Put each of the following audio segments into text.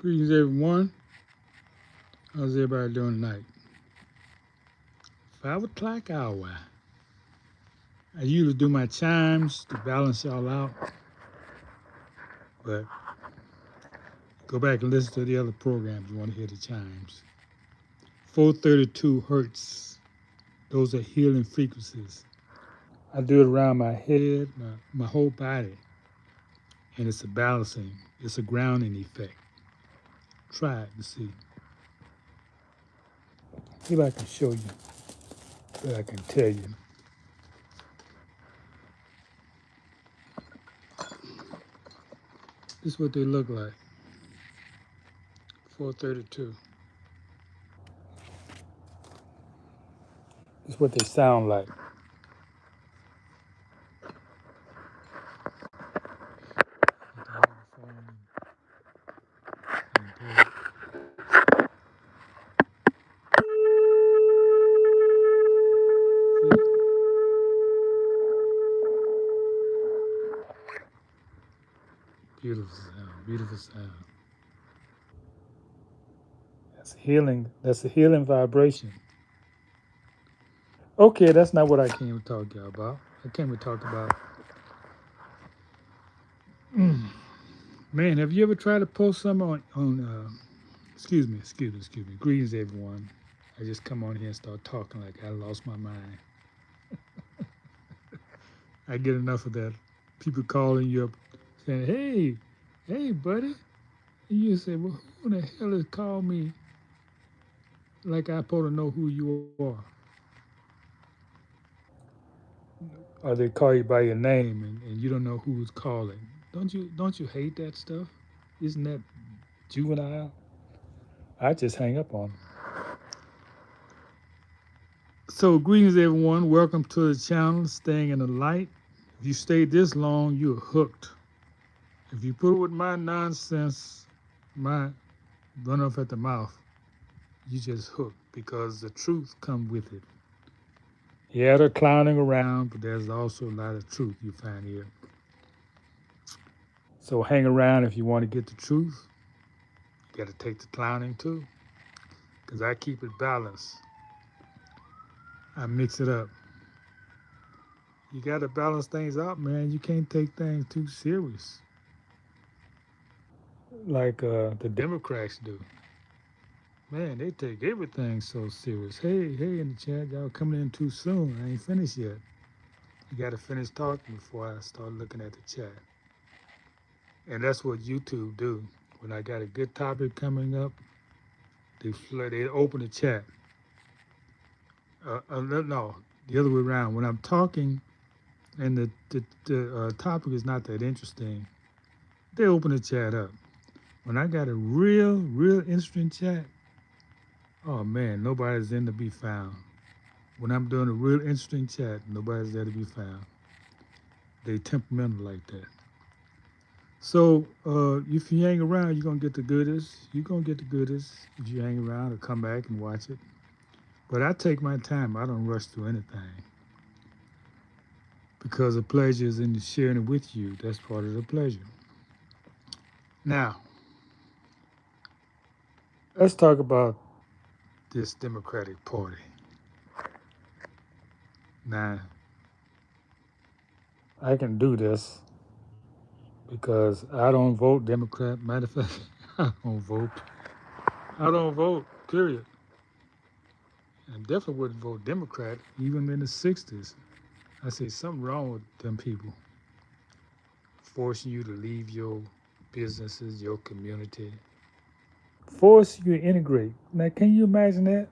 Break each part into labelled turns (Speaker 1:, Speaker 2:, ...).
Speaker 1: Greetings, everyone. How's everybody doing tonight? 5 o'clock hour. I usually do my chimes to balance y'all out, but go back and listen to the other programs. You want to hear the chimes. 432 hertz. Those are healing frequencies. I do it around my head, my whole body, and it's a balancing. It's a grounding effect. Try it to see. See if I can show you, but I can tell you. This is what they look like. 432. This is what they sound like. Beautiful sound, beautiful sound. That's healing. That's a healing vibration. Okay, that's not what I came to talk to you about. I came to talk about. Man, have you ever tried to post some on? Excuse me. Greetings, everyone. I just come on here and start talking like I lost my mind. I get enough of that. People calling you up saying, hey, buddy. And you say, well, who the hell has called me like I'm supposed to know who you are? Or they call you by your name and you don't know who's calling. Don't you hate that stuff? Isn't that juvenile? I just hang up on them. So greetings everyone. Welcome to the channel, Staying in the Light. If you stayed this long, you're hooked. If you put it with my nonsense, my run off at the mouth, you just hooked because the truth comes with it. Yeah, they're clowning around, but there's also a lot of truth you find here. So hang around if you want to get the truth. You got to take the clowning too, because I keep it balanced. I mix it up. You got to balance things out, man. You can't take things too serious, like the Democrats do. Man, they take everything so serious. Hey, in the chat, y'all coming in too soon. I ain't finished yet. You got to finish talking before I start looking at the chat. And that's what YouTube do. When I got a good topic coming up, they open the chat. No, the other way around. When I'm talking and the topic is not that interesting, they open the chat up. When I got a real interesting chat, oh man, nobody's in to be found. When I'm doing a real interesting chat, nobody's there to be found. They temperamental like that. So if you hang around, you're gonna get the goodies. You're gonna get the goodies if you hang around or come back and watch it. But I take my time. I don't rush through anything because the pleasure is in sharing it with you. That's part of the pleasure. Now, let's talk about this Democratic Party. Now, I can do this because I don't vote Democrat. Matter of fact, I don't vote. I don't vote, period. I definitely wouldn't vote Democrat, even in the 60s. I say something wrong with them people, forcing you to leave your businesses, your community, force you to integrate. Now, can you imagine that?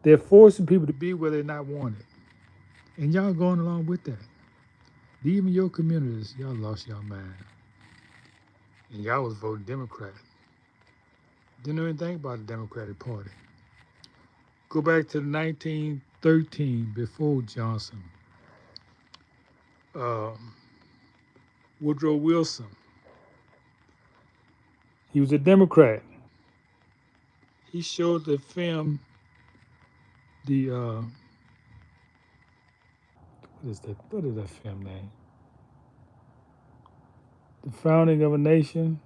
Speaker 1: They're forcing people to be where they're not wanted. And y'all going along with that. Even your communities, y'all lost your mind. And y'all was voting Democrat. Didn't know anything about the Democratic Party. Go back to 1913, before Johnson. Uh, Woodrow Wilson. He was a Democrat. He showed the film, the what is that film name? The Founding of a Nation.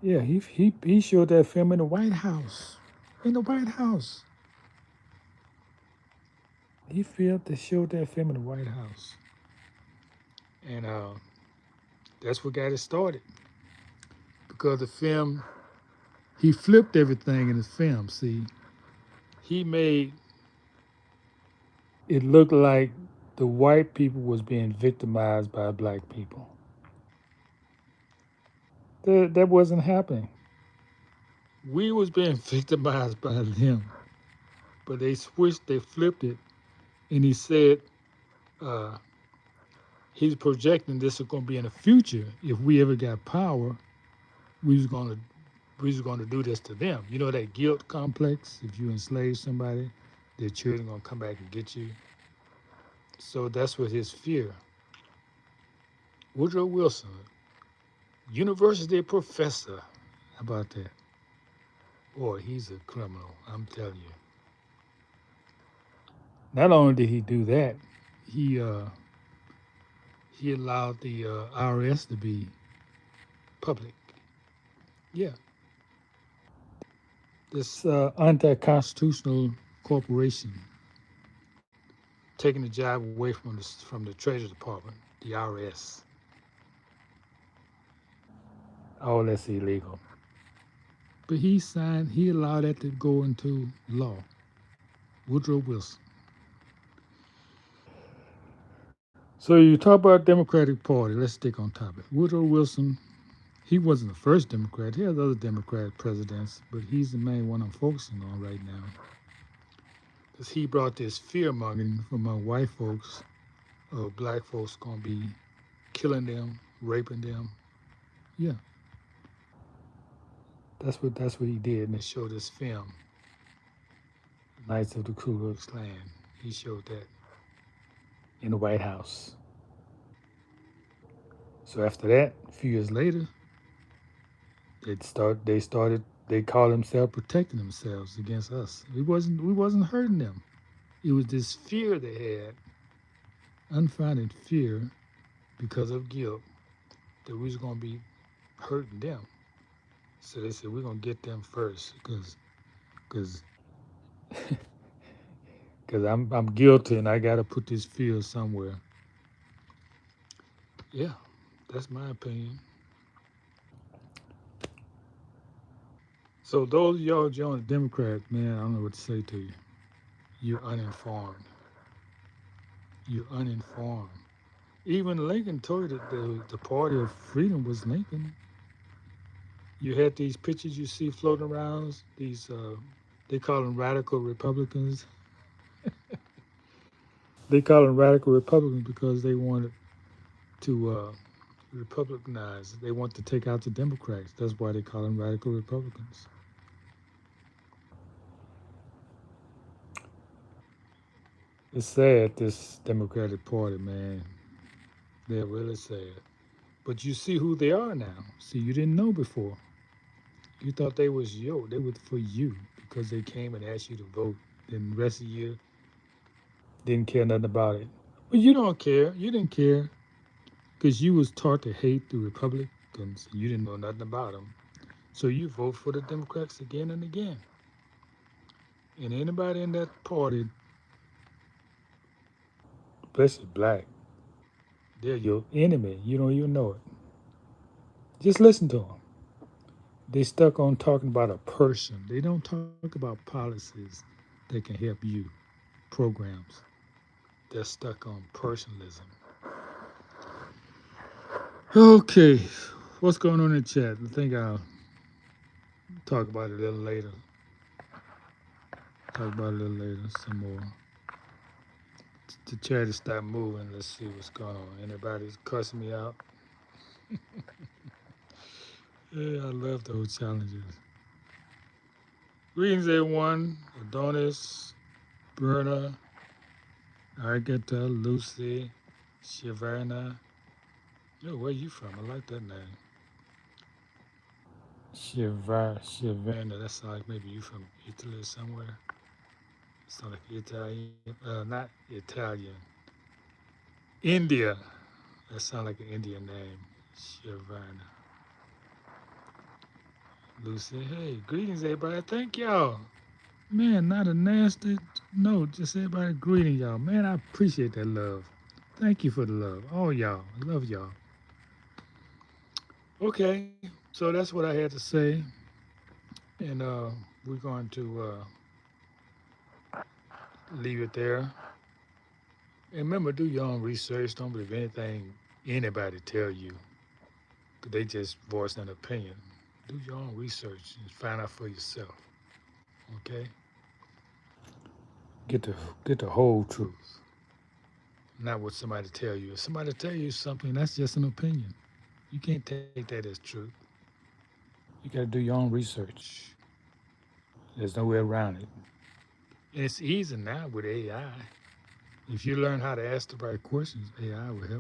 Speaker 1: Yeah, he showed that film in the White House. In the White House. He failed to show that film in the White House. And that's what got it started. Because the film, he flipped everything in the film. See, he made it look like the white people was being victimized by black people. That wasn't happening. We was being victimized by them. But they switched, they flipped it, and he said uh, he's projecting this is going to be in the future. If we ever got power, we was going to we was going to do this to them. You know that guilt complex. If you enslave somebody, their children going to come back and get you. So that's what his fear. Woodrow Wilson, university professor. How about that? Boy, he's a criminal. I'm telling you. Not only did he do that, he uh, he allowed the IRS to be public. Yeah, this anti-constitutional corporation taking the job away from the Treasury Department, the IRS. All that's illegal. But he allowed that to go into law. Woodrow Wilson. So you talk about Democratic Party. Let's stick on topic. Woodrow Wilson. He wasn't the first Democrat. He has other Democratic presidents, but he's the main one I'm focusing on right now. Because he brought this fear mongering from my white folks of black folks gonna be killing them, raping them. Yeah, that's what he did, and they showed this film, Knights of the Ku Klux Klan. He showed that in the White House. So after that, a few years later, they called themselves protecting themselves against us. We wasn't hurting them. It was this fear they had, unfounded fear because of guilt, that we was gonna be hurting them. So they said we're gonna get them first because because I'm guilty and I gotta put this fear somewhere. Yeah, that's my opinion. So those of y'all join the Democrats, man, I don't know what to say to you. You're uninformed. You're uninformed. Even Lincoln told you that the party of freedom was Lincoln. You had these pictures you see floating around. These they call them radical Republicans. They call them radical Republicans because they wanted to Republicanize. They want to take out the Democrats. That's why they call them radical Republicans. It's sad, this Democratic Party, man. They're really sad. But you see who they are now. See, you didn't know before. You thought they was yo. They were for you because they came and asked you to vote. Then the rest of you didn't care nothing about it. But you don't care. You didn't care because you was taught to hate the Republicans. You didn't know nothing about them. So you vote for the Democrats again and again. And anybody in that party, especially black, they're your enemy. You don't even know it. Just listen to them. They stuck on talking about a person. They don't talk about policies that can help you, programs. They're stuck on personalism. Okay, what's going on in the chat? I think I'll talk about it a little later. Talk about it a little later, some more. The chat is stop moving. Let's see what's going on. Anybody's cussing me out? Yeah, I love those challenges. Greetings, everyone. Adonis, Berna, Agatha, Lucy, Shiverna. Yo, where you from? I like that name. Shiverna. That sounds like maybe you from Italy somewhere. Sound like Italian. Not Italian. India. That sounds like an Indian name. Shiverna. Lucy, hey, greetings, everybody. Thank y'all. Man, not a nasty note. Just everybody greeting y'all. Man, I appreciate that love. Thank you for the love. All y'all. I love y'all. Okay, so that's what I had to say. And we're going to leave it there. And remember, do your own research. Don't believe anything anybody tell you. 'Cause they just voice an opinion. Do your own research and find out for yourself. Okay? Get the get the whole truth, not what somebody tell you. If somebody tell you something, that's just an opinion. You can't take that as truth. You got to do your own research. There's no way around it. And it's easy now with AI. If you learn how to ask the right questions, AI will help you.